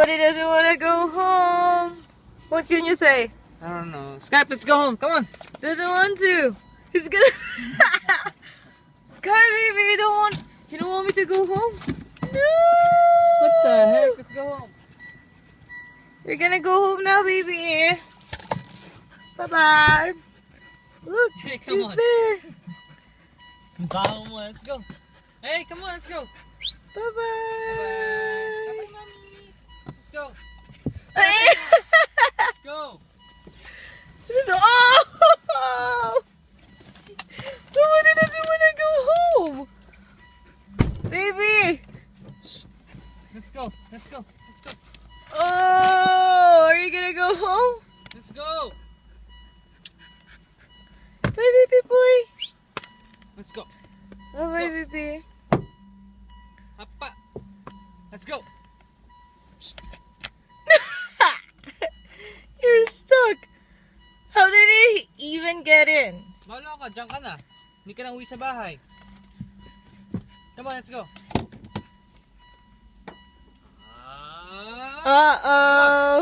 But he doesn't want to go home. What can you say? I don't know. Skype, let's go home. Come on. Doesn't want to. He's gonna. Sky, baby, you don't want. You don't want me to go home? No. What the heck? Let's go home. You're gonna go home now, baby. Bye bye. Look, Hey, come he's on. there. Let's go. Hey, come on, let's go. Bye Bye-bye. bye. Bye-bye, mommy. Let's go. Bye. Let's go. Oh! Somebody doesn't want to go home. Baby. Let's go. Let's go. Let's go. Oh, are you gonna go home? Let's go. Bye, baby boy. Let's go. Oh, Let's bye, go. baby. Hoppa. Let's go. You're stuck. How did he even get in? Malo ka, dyan ka na. Hindi ka na uwi sa bahay. Come on, let's go. Uh-oh.